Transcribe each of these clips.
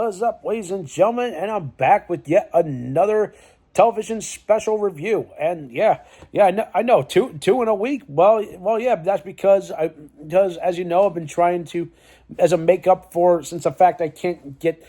What is up, ladies and gentlemen? And I'm back with yet another television special review. And I know, two in a week. Well, yeah, that's because as you know, I've been trying to, as a makeup for, since the fact I can't get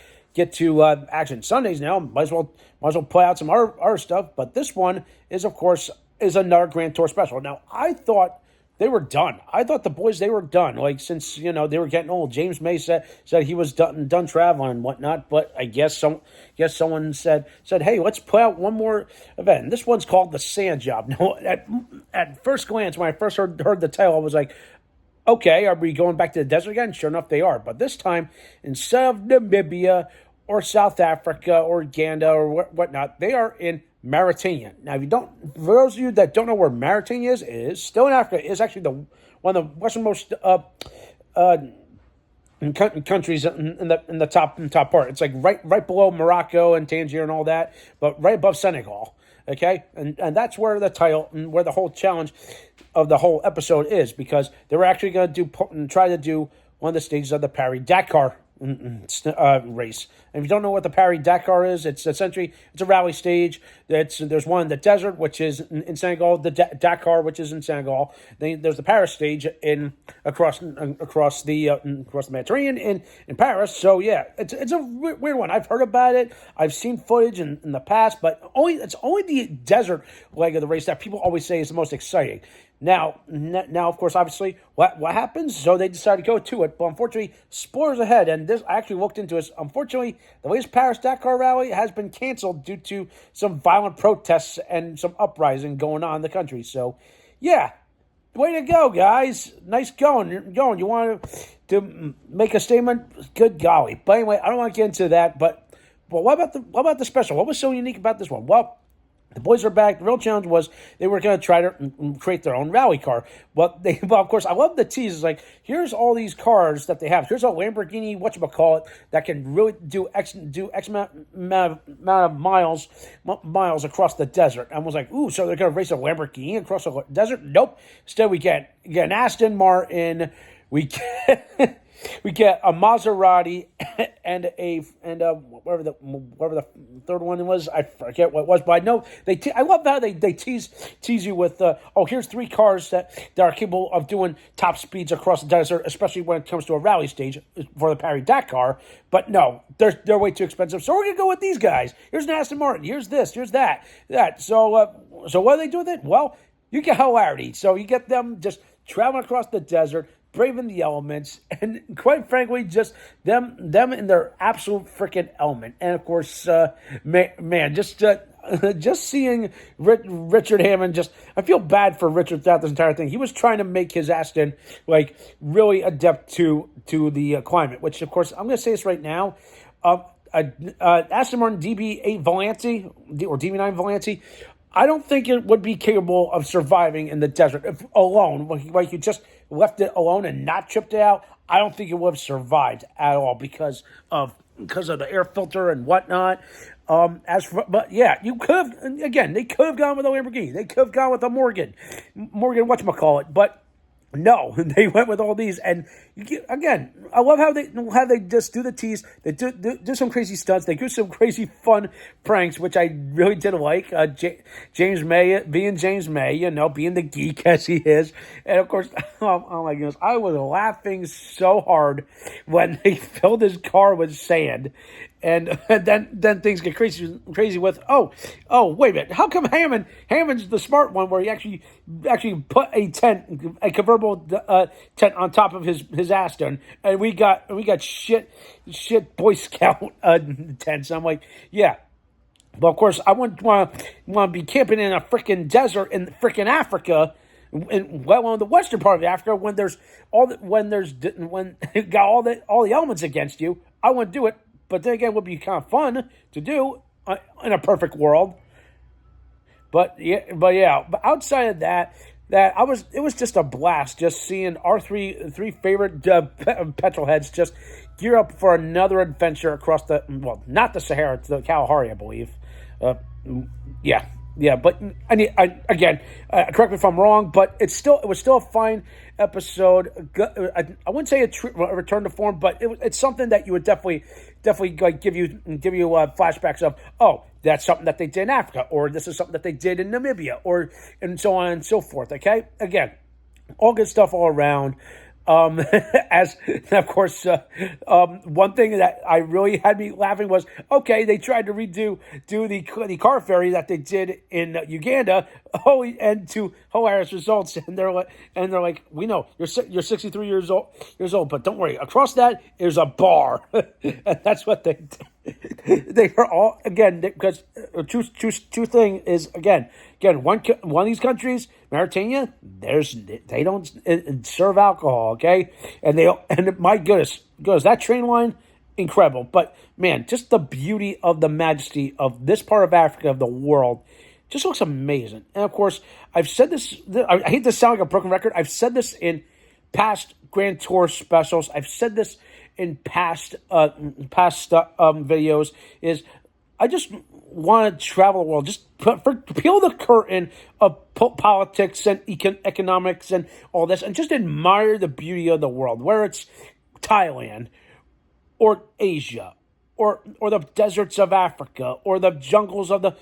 to Action Sundays now. Might as well play out some our stuff. But this one is, of course, another Grand Tour special. Now, I thought they were done. I thought the boys, they were done. Like, since, they were getting old. James May said he was done traveling and whatnot. But I guess someone said, hey, let's play out one more event. And this one's called the Sand Job. Now, at first glance, when I first heard the title, I was like, okay, are we going back to the desert again? Sure enough, they are. But this time, instead of Namibia or South Africa or Uganda or whatnot, they are in Mauritania. Now, for those of you that don't know where Mauritania is, it is still in Africa. It's actually one of the westernmost countries in the top part. It's like right below Morocco and Tangier and all that, but right above Senegal. Okay, and that's where the title and where the whole challenge of the whole episode is, because they were actually going to try to do one of the stages of the Paris-Dakar race. And if you don't know what the Paris-Dakar is, it's essentially a rally stage. There's one in the desert, which is in Senegal, the Dakar, which is in Senegal. Then there's the Paris stage across the Mediterranean in Paris. So yeah, it's a weird one. I've heard about it. I've seen footage in the past, but it's only the desert leg of the race that people always say is the most exciting. Now, of course, obviously, what happens? So they decide to go to it, but unfortunately, spoilers ahead. And this, I actually looked into this. Unfortunately, the latest Paris-Dakar rally has been canceled due to some violent protests and some uprising going on in the country. So, yeah, way to go, guys! Nice going. You want to make a statement? Good golly! But anyway, I don't want to get into that. But what about the special? What was so unique about this one? Well, the boys are back. The real challenge was they were going to try to create their own rally car. But of course, I love the tease. It's like, here's all these cars that they have. Here's a Lamborghini, whatchamacallit, that can really do X amount of miles across the desert. I was like, ooh, so they're going to race a Lamborghini across the desert? Nope. Instead, we get an Aston Martin. We get a Maserati and whatever the third one was. I forget what it was, but I know I love how they tease you with here's three cars that are capable of doing top speeds across the desert, especially when it comes to a rally stage for the Paris-Dakar. But no, they're way too expensive. So we're gonna go with these guys. Here's an Aston Martin. Here's this. Here's that. So what do they do with it? Well, you get hilarity. So you get them just traveling across the desert, braving the elements, and quite frankly, just them in their absolute freaking element. And of course, just seeing Richard Hammond, I feel bad for Richard throughout this entire thing. He was trying to make his Aston like really adept to the climate, which of course I'm going to say this right now. Aston Martin DB8 Volante or DB9 Volante, I don't think it would be capable of surviving in the desert if alone. Like you just left it alone and not chipped it out, I don't think it would have survived at all because of the air filter and whatnot. But yeah, you could have, again, they could have gone with a Lamborghini. They could have gone with a Morgan whatchamacallit, but no, they went with all these. And again, I love how they just do the tease. They do some crazy stunts. They do some crazy fun pranks, which I really did like. James May, being James May, being the geek as he is. And of course, oh my goodness, I was laughing so hard when they filled his car with sand. And then things get crazy with, oh, wait a minute. How come Hammond's the smart one where he actually put a convertible tent on top of his Aston, and we got shit Boy Scout tents. I'm like, yeah. But of course, I wouldn't want to be camping in a freaking desert in freaking Africa, on the western part of Africa, when you got all the elements against you. I wouldn't do it. But then again, it would be kind of fun to do in a perfect world. But outside of that it was just a blast just seeing our three favorite petrol heads just gear up for another adventure across not the Sahara, to the Kalahari, I believe. Yeah, but again, correct me if I'm wrong, but it was still a fine episode. I wouldn't say a return to form, but it's something that you would definitely like give you flashbacks of. Oh, that's something that they did in Africa, or this is something that they did in Namibia, or and so on and so forth. Okay, again, all good stuff all around. As of course, one thing that I really had me laughing was okay. They tried to do the car ferry that they did in Uganda. Oh, and to hilarious results. And they're like, we know you're 63 years old, but don't worry. Across that is a bar, and that's what they did. They are all again because true thing is again one of these countries, Mauritania, they don't serve alcohol, okay, and my goodness that train line incredible, but man, just the beauty of the majesty of this part of Africa, of the world, just looks amazing. And of course, I've said this. I hate to sound like a broken record. I've said this in past Grand Tour specials. I've said this in past videos. Is I just want to travel the world, just peel the curtain of politics and economics and all this, and just admire the beauty of the world, where it's Thailand or Asia, or the deserts of Africa, or the jungles of the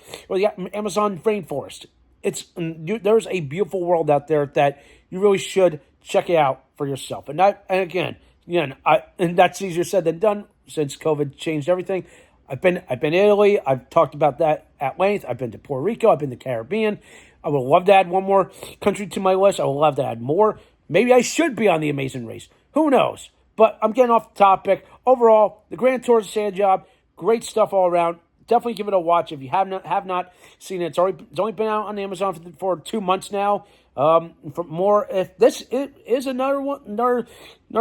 Amazon rainforest. There's a beautiful world out there that you really should check it out for yourself. And again, and that's easier said than done since COVID changed everything. I've been in Italy. I've talked about that at length. I've been to Puerto Rico. I've been to Caribbean. I would love to add one more country to my list. I would love to add more. Maybe I should be on the Amazing Race. Who knows? But I'm getting off the topic. Overall, the Grand Tour of Sand Job, great stuff all around. Definitely give it a watch if you have not seen it. It's only been out on Amazon for 2 months now. For more, if this is another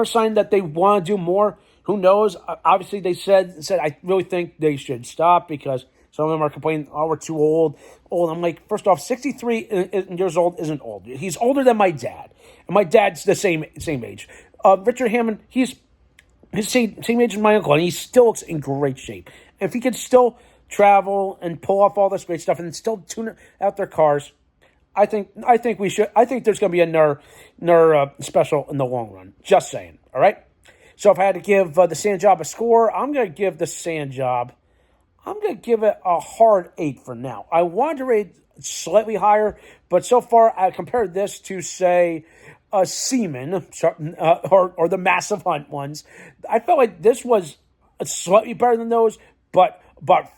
sign that they want to do more, who knows? Obviously, they said I really think they should stop because some of them are complaining, oh, we're too old. I'm like, first off, 63 years old isn't old. He's older than my dad, and my dad's the same age. Richard Hammond, he's same age as my uncle, and he still looks in great shape. If he could still travel and pull off all this great stuff and still tune out their cars, I think we should. I think there's going to be a NER special in the long run. Just saying. All right. So if I had to give the Sand Job a score, I'm going to give the Sand Job. I'm going to give it a hard 8 for now. I wanted to rate slightly higher, but so far I compared this to, say, a Seaman or the Massive Hunt ones. I felt like this was slightly better than those, but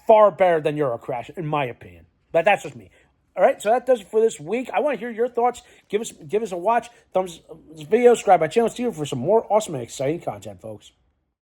far better than Eurocrash, in my opinion. But that's just me. All right, so that does it for this week. I want to hear your thoughts. Give us a watch, thumbs this video, subscribe my channel, Steve, for some more awesome and exciting content, folks.